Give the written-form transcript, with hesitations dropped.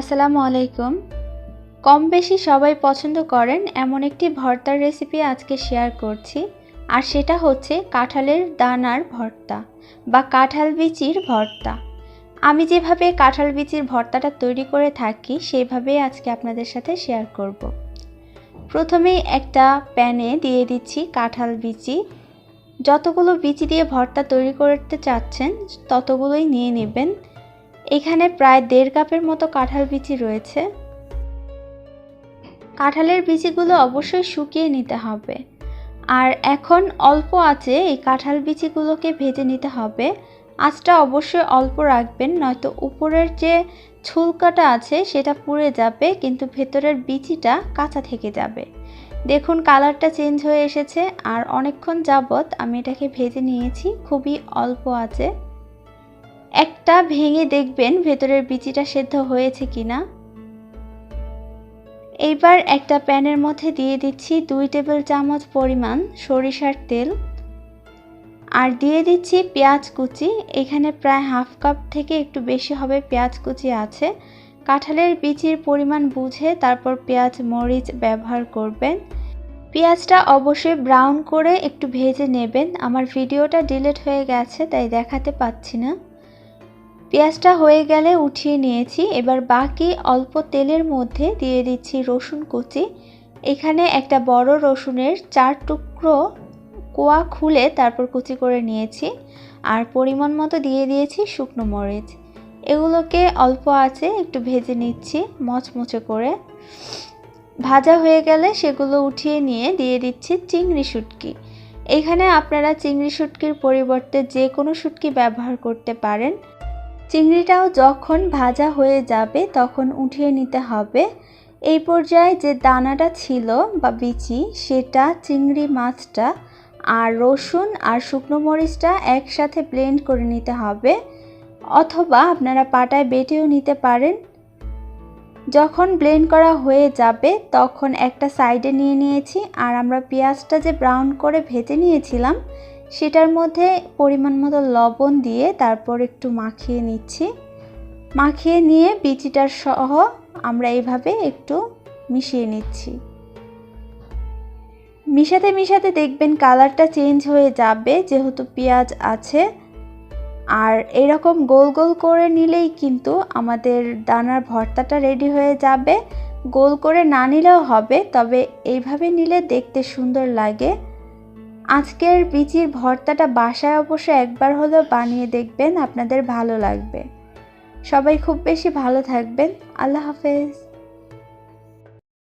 আসসালামু আলাইকুম। কম বেশি সবাই পছন্দ করেন এমন একটি ভর্তার রেসিপি আজকে শেয়ার করছি, আর সেটা হচ্ছে কাঁঠালের দানার ভর্তা বা কাঁঠাল বিচির ভর্তা। আমি যেভাবে কাঁঠাল বিচির ভর্তাটা তৈরি করে থাকি সেইভাবেই আজকে আপনাদের সাথে শেয়ার করব। প্রথমেই একটা প্যানে দিয়ে দিচ্ছি কাঁঠাল বিচি। যতগুলো বিচি দিয়ে ভর্তা তৈরি করতে চাচ্ছেন ততগুলোই নিয়ে নেবেন। এখানে প্রায় 1.5 কাপের মতো কাঁঠাল বিচি রয়েছে। কাঁঠালের বিচিগুলো অবশ্যই শুকিয়ে নিতে হবে, আর এখন অল্প আঁচে এই কাঁঠাল বিচিগুলোকে ভেজে নিতে হবে। আঁচটা অবশ্যই অল্প রাখবেন, নয়তো উপরের যে ছুলকাটা আছে সেটা পুড়ে যাবে, কিন্তু ভেতরের বিচিটা কাঁচা থেকে যাবে। দেখুন কালারটা চেঞ্জ হয়ে এসেছে, আর অনেকক্ষণ যাবত আমি এটাকে ভেজে নিয়েছি খুবই অল্প আঁচে। একটা ভেঙে দেখবেন ভেতরের বিচিটা সেদ্ধ হয়েছে কিনা। এইবার একটা প্যানের মধ্যে দিয়ে দিচ্ছি 2 টেবিল চামচ পরিমাণ সরিষার তেল, আর দিয়ে দিচ্ছি পেঁয়াজ কুচি। এখানে প্রায় 1/2 কাপ থেকে একটু বেশি হবে পেঁয়াজ কুচি আছে। কাঁঠালের বিচির পরিমাণ বুঝে তারপর পেঁয়াজ মরিচ ব্যবহার করবেন। পেঁয়াজটা অবশ্যই ব্রাউন করে একটু ভেজে নেবেন। আমার ভিডিওটা ডিলিট হয়ে গেছে তাই দেখাতে পাচ্ছি না। পেঁয়াজটা হয়ে গেলে উঠিয়ে নিয়েছি। এবার বাকি অল্প তেলের মধ্যে দিয়ে দিচ্ছি রসুন কুচি। এখানে একটা বড় রসুনের 4 টুকরো কোয়া খুলে তারপর কুচি করে নিয়েছি, আর পরিমাণ মতো দিয়ে দিয়েছি শুকনো মরিচ। এগুলোকে অল্প আঁচে একটু ভেজে নিচ্ছি মচমচে করে। ভাজা হয়ে গেলে সেগুলো উঠিয়ে নিয়ে দিয়ে দিচ্ছি চিংড়ি শুটকি। এখানে আপনারা চিংড়ি শুটকির পরিবর্তে যে কোনো শুটকি ব্যবহার করতে পারেন। চিংড়িটাও যখন ভাজা হয়ে যাবে তখন উঠিয়ে নিতে হবে। এই পর্যায়ে যে দানাটা ছিল বা বিচি, সেটা চিংড়ি মাছটা আর রসুন আর শুকনো মরিচটা একসাথে ব্লেন্ড করে নিতে হবে, অথবা আপনারা পাটায় বেটেও নিতে পারেন। যখন ব্লেন্ড করা হয়ে যাবে তখন একটা সাইডে নিয়ে নিয়েছি, আর আমরা পেঁয়াজটা যে ব্রাউন করে ভেজে নিয়েছিলাম সেটার মধ্যে পরিমাণ মতো লবণ দিয়ে তারপর একটু মাখিয়ে নিচ্ছি। মাখিয়ে নিয়ে বিচিটার সহ আমরা এইভাবে একটু মিশিয়ে নিচ্ছি। মিশাতে মিশাতে দেখবেন কালারটা চেঞ্জ হয়ে যাবে যেহেতু পেঁয়াজ আছে। আর এরকম গোল গোল করে নিলেই কিন্তু আমাদের দানার ভর্তাটা রেডি হয়ে যাবে। গোল করে না নিলেও হবে, তবে এইভাবে নিলে দেখতে সুন্দর লাগে। আজকের বিচির ভর্তাটা বাসায় অবশ্যই একবার হলেও বানিয়ে দেখবেন, আপনাদের ভালো লাগবে। সবাই খুব বেশি ভালো থাকবেন। আল্লাহ হাফেজ।